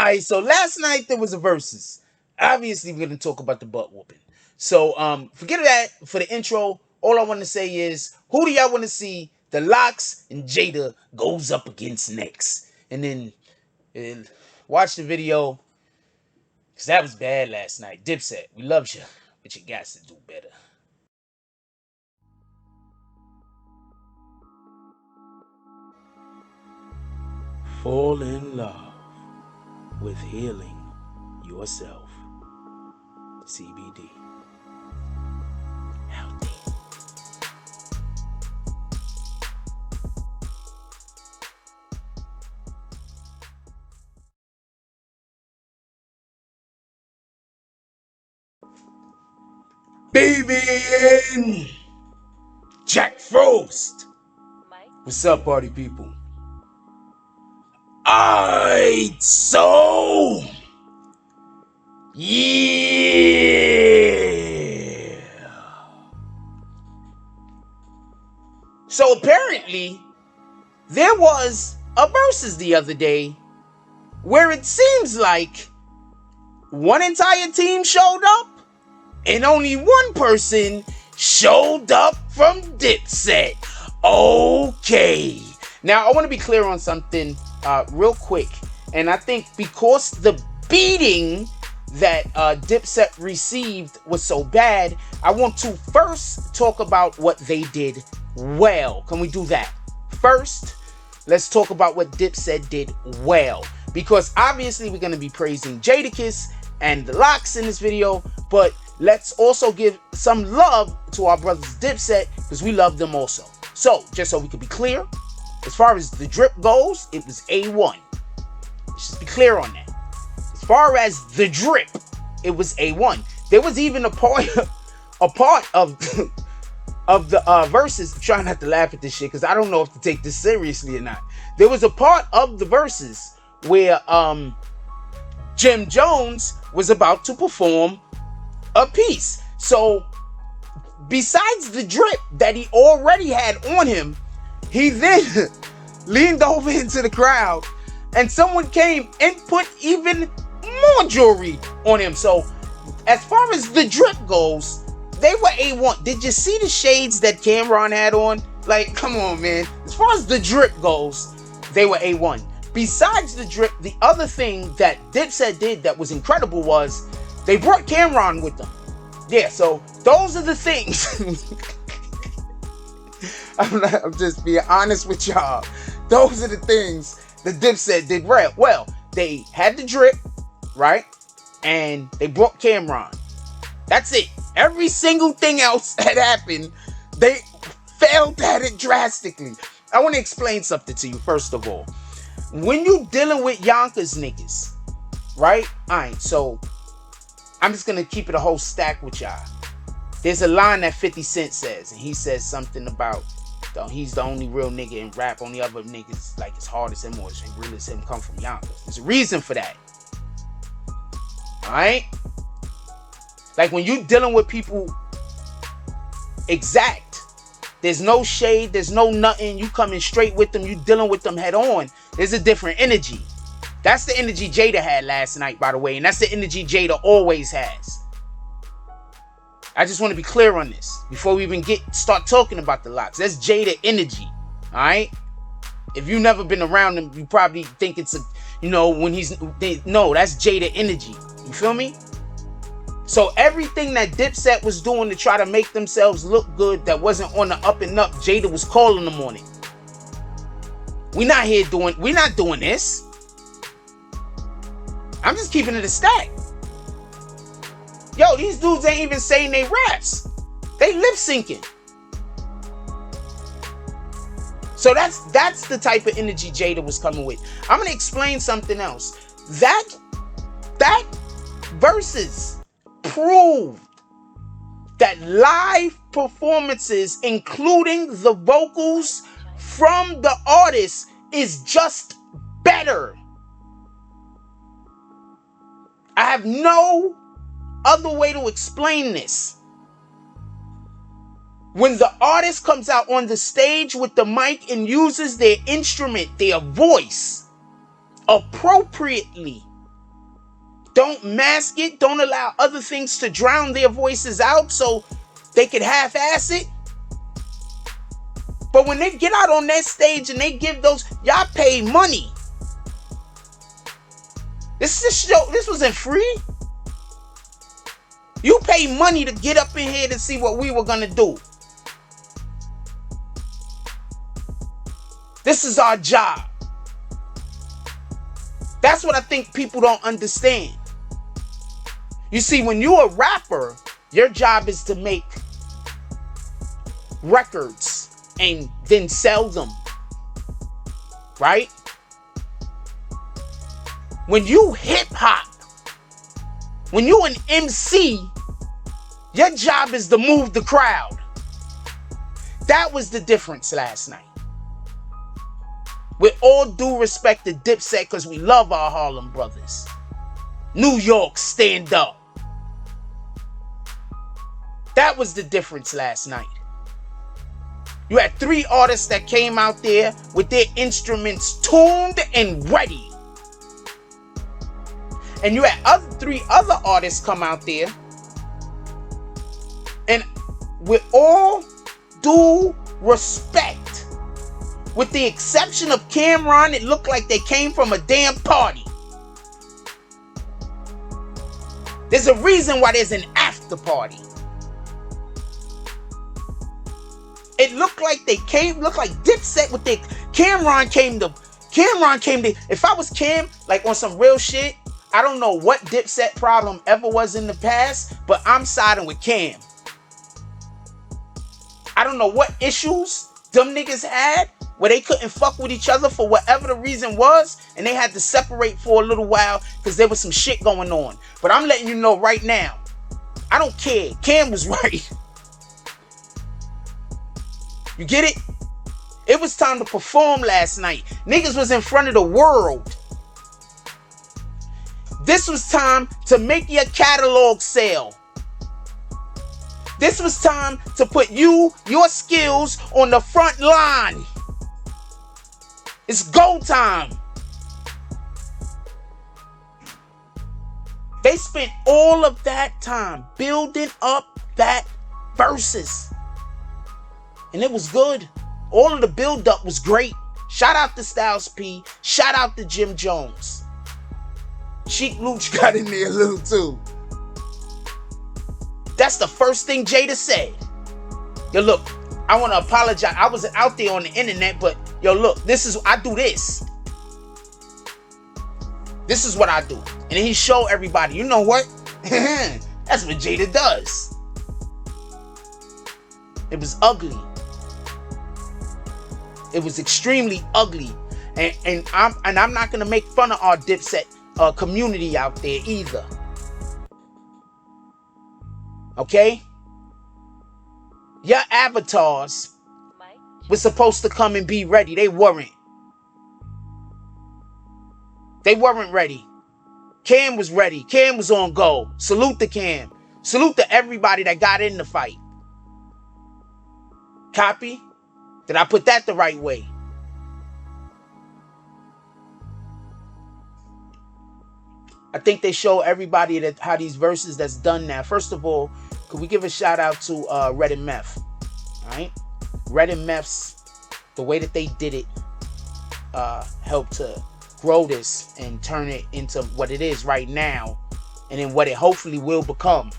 Alright, so last night there was a Verzuz. Obviously, we're gonna talk about the butt whooping. So forget that for the intro. All I want to say is, who do y'all want to see the Lox and Jada goes up against next? And then watch the video, because that was bad last night. Dipset, we love you, but you got to do better. Fall in love with healing yourself. CBD. Healthy. BBN Jack Frost. What's up, party people? Alright, so yeah. So apparently there was a Verzuz the other day where it seems like one entire team showed up and only one person showed up from Dipset. Okay. Now, I want to be clear on something real quick. And I think because the beating that Dipset received was so bad, I want to first talk about what they did well. Can we do that? First, let's talk about what Dipset did well. Because obviously we're going to be praising Jadakiss and the Lox in this video, but let's also give some love to our brothers Dipset, because we love them also. So, just so we can be clear, as far as the drip goes, it was A1. Let's just be clear on that. As far as the drip, it was A1. There was even a part of the Verzuz. Try not to laugh at this shit, because I don't know if to take this seriously or not. There was a part of the Verzuz where Jim Jones was about to perform a piece. So besides the drip that he already had on him, he then leaned over into the crowd and someone came and put even more jewelry on him. So as far as the drip goes, they were A1. Did you see the shades that Cameron had on? Like, come on, man. As far as the drip goes, they were A1. Besides the drip, the other thing that Dipset did that was incredible was they brought Cameron with them. Yeah, so those are the things. I'm just being honest with y'all. Those are the things that Dipset did well. They had the drip, right? And they brought Cameron. That's it. Every single thing else that happened, they failed at it drastically. I want to explain something to you, first of all. When you dealing with Yonkers niggas, right? Alright, so I'm just going to keep it a whole stack with y'all. There's a line that 50 Cent says, and he says something about he's the only real nigga in rap. Only other niggas like as hard as him or as real as him come from Yonkers. There's a reason for that. Alright? Like when you dealing with people exact, there's no shade, there's no nothing. You coming straight with them, you dealing with them head on. There's a different energy. That's the energy Jada had last night, by the way. And that's the energy Jada always has. I just want to be clear on this before we even start talking about the Lox. That's Jada energy. Alright? If you've never been around him, you probably think it's no, that's Jada energy. You feel me? So everything that Dipset was doing to try to make themselves look good that wasn't on the up and up, Jada was calling them on it. We're not doing this. I'm just keeping it a stack. Yo, these dudes ain't even saying they raps. They lip syncing. So that's the type of energy Jada was coming with. I'm gonna explain something else. That Verzuz proved that live performances, including the vocals from the artist, is just better. I have no other way to explain this. When the artist comes out on the stage with the mic and uses their instrument, their voice, appropriately, Don't mask it. Don't allow other things to drown their voices out so they could half-ass it. But when they get out on that stage and they give those, y'all pay money. This wasn't free. You pay money to get up in here to see what we were gonna do. This is our job. That's what I think people don't understand. You see, when you're a rapper, your job is to make records and then sell them. Right? When you hip hop, when you an MC, your job is to move the crowd. That was the difference last night. With all due respect to Dipset, because we love our Harlem brothers. New York, stand up. That was the difference last night. You had 3 artists that came out there with their instruments tuned and ready. And you had 3 other artists come out there. And with all due respect, with the exception of Cameron, it looked like they came from a damn party. There's a reason why there's an after party. It looked like Dipset with their Cameron came to, if I was Cam, like on some real shit, I don't know what Dipset problem ever was in the past, but I'm siding with Cam. I don't know what issues them niggas had where they couldn't fuck with each other for whatever the reason was, and they had to separate for a little while because there was some shit going on. But I'm letting you know right now, I don't care. Cam was right. You get it? It was time to perform last night. Niggas was in front of the world. This was time to make your catalog sale. This was time to put your skills on the front line. It's go time. They spent all of that time building up that Verzuz. And it was good. All of the build-up was great. Shout out to Styles P. Shout out to Jim Jones. Sheik Luch got in there a little too. That's the first thing Jada said. Yo, look, I want to apologize. I wasn't out there on the internet, but yo, look, I do this. This is what I do. And then he showed everybody, you know what? That's what Jada does. It was ugly. It was extremely ugly. And I'm not gonna make fun of our Dipset community out there either. Okay? Your avatars were supposed to come and be ready. They weren't. They weren't ready. Cam was ready. Cam was on go. Salute to Cam. Salute to everybody that got in the fight. Copy? Did I put that the right way? I think they show everybody that how these verses that's done now. First of all, could we give a shout out to Red and Meth? All right? Red and Meth's, the way that they did it, helped to grow this and turn it into what it is right now, and then what it hopefully will become.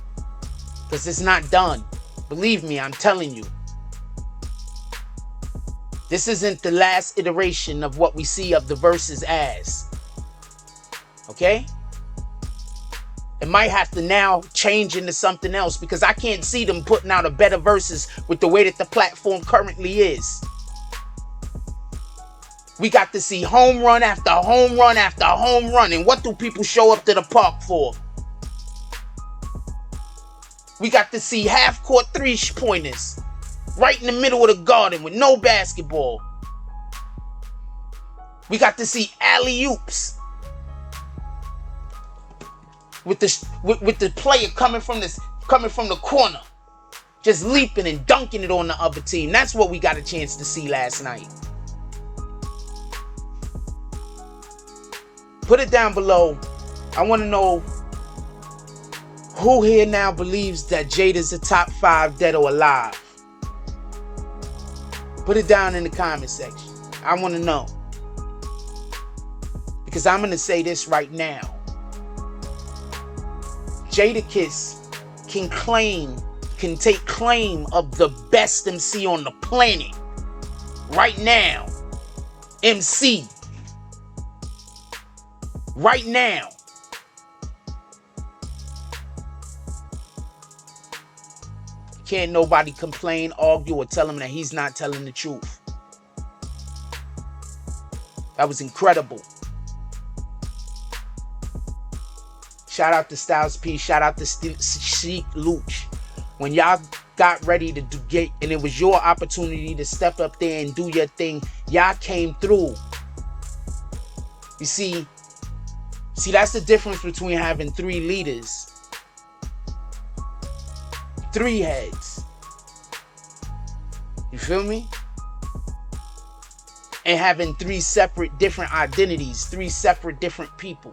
Because it's not done. Believe me, I'm telling you. This isn't the last iteration of what we see of the Verzuz as. Okay? It might have to now change into something else because I can't see them putting out a better Verzuz with the way that the platform currently is. We got to see home run after home run after home run. And what do people show up to the park for? We got to see half-court three-pointers right in the middle of the garden with no basketball. We got to see alley-oops with the player coming from the corner, just leaping and dunking it on the other team. That's what we got a chance to see last night. Put it down below. I want to know Who here now believes that Jada's a top 5 dead or alive? Put it down in the comment section. I want to know. Because I'm going to say this right now. Jadakiss can take claim of the best MC on the planet. Right now. MC. Right now. Can't nobody complain, argue, or tell him that he's not telling the truth. That was incredible. Shout out to Styles P. Shout out to Sheik Luch. When y'all got ready to get, and it was your opportunity to step up there and do your thing, y'all came through. You see, that's the difference between having 3 leaders. 3 heads. You feel me? And having 3 separate different identities, 3 separate different people.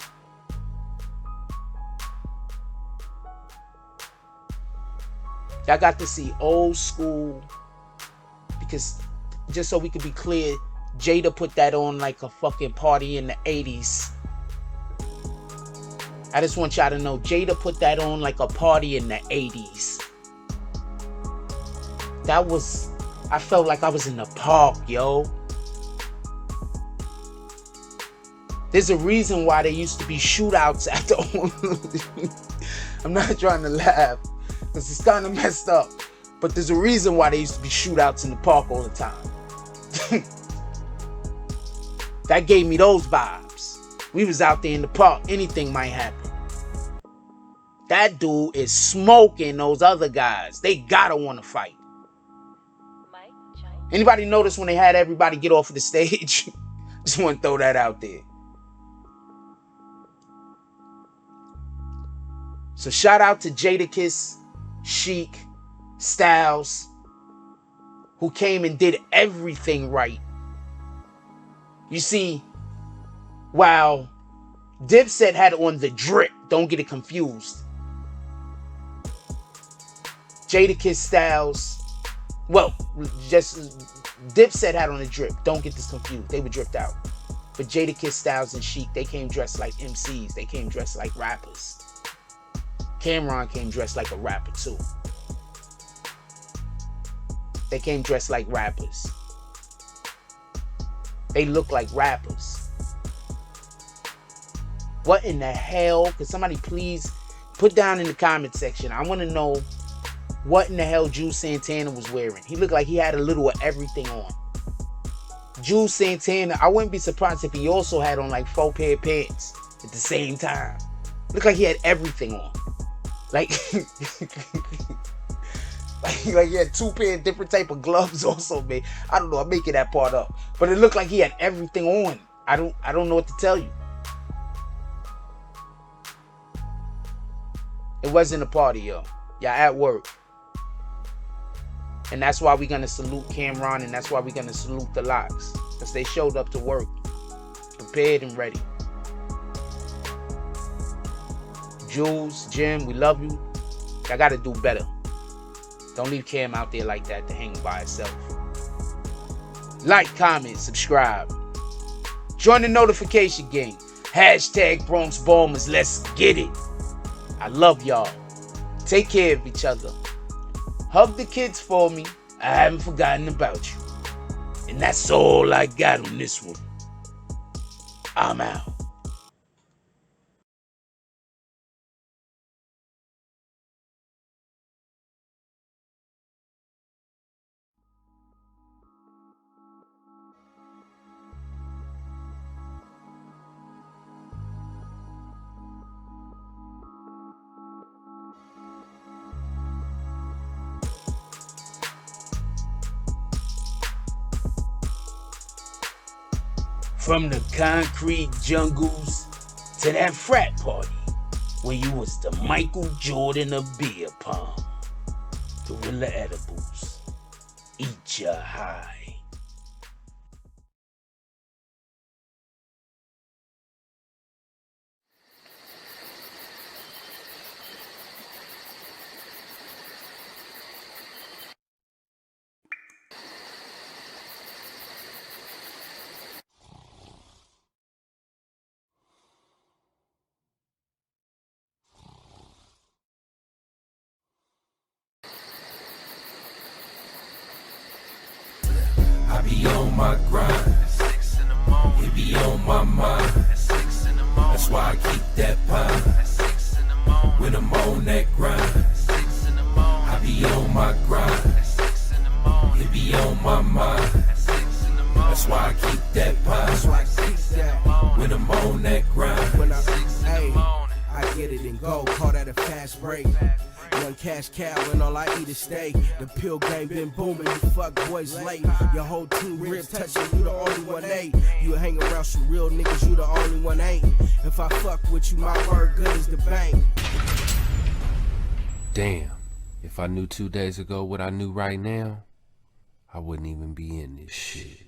I got to see old school, because just so we could be clear, Jada put that on like a fucking party in the 80s. I just want y'all to know, Jada put that on like a party in the 80s. I felt like I was in the park, yo. There's a reason why there used to be shootouts at the I'm not trying to laugh, because it's kind of messed up. But there's a reason why there used to be shootouts in the park all the time. That gave me those vibes. We was out there in the park. Anything might happen. That dude is smoking those other guys. They gotta want to fight. Anybody notice when they had everybody get off of the stage? Just want to throw that out there. So shout out to Jadakiss, Sheik, Styles, who came and did everything right. You see, while Dipset had on the drip, don't get it confused. Jadakiss, Styles, well, just Dipset had on the drip. Don't get this confused. They were dripped out. But Jadakiss, Styles, and Sheik, they came dressed like MCs. They came dressed like rappers. Cameron came dressed like a rapper too. They came dressed like rappers. They look like rappers. What in the hell? Can somebody please put down in the comment section? I want to know what in the hell Juelz Santana was wearing. He looked like he had a little of everything on. Juelz Santana, I wouldn't be surprised if he also had on like 4 pair of pants at the same time. Looked like he had everything on. Like, like he had 2 pair of different type of gloves also, man. I don't know, I'm making that part up. But it looked like he had everything on. I don't know what to tell you. It wasn't a party, yo. Y'all at work. And that's why we're going to salute Cameron, and that's why we're going to salute the Lox. Because they showed up to work, prepared and ready. Juelz, Jim, we love you. I got to do better. Don't leave Cam out there like that to hang by itself. Like, comment, subscribe. Join the notification gang. Hashtag Bronx Bombers. Let's get it. I love y'all. Take care of each other. Hug the kids for me. I haven't forgotten about you. And that's all I got on this one. I'm out. From the concrete jungles to that frat party where you was the Michael Jordan of beer pong. Gorilla edibles. Eat ya high. be on my grind. It be on my mind. That's why I keep that pine. When I'm on that grind, I be on my grind. It be on my mind. That's why I keep that pine. When I'm on that grind. I get it and go, call that a fast break. Young cash cow and all I eat is steak. The pill game been booming, you fuck boys late. Your whole team rib touching, you the only one ain't. You hang around some real niggas, you the only one ain't. If I fuck with you, my word good as the bank. Damn, if I knew 2 days ago what I knew right now, I wouldn't even be in this shit.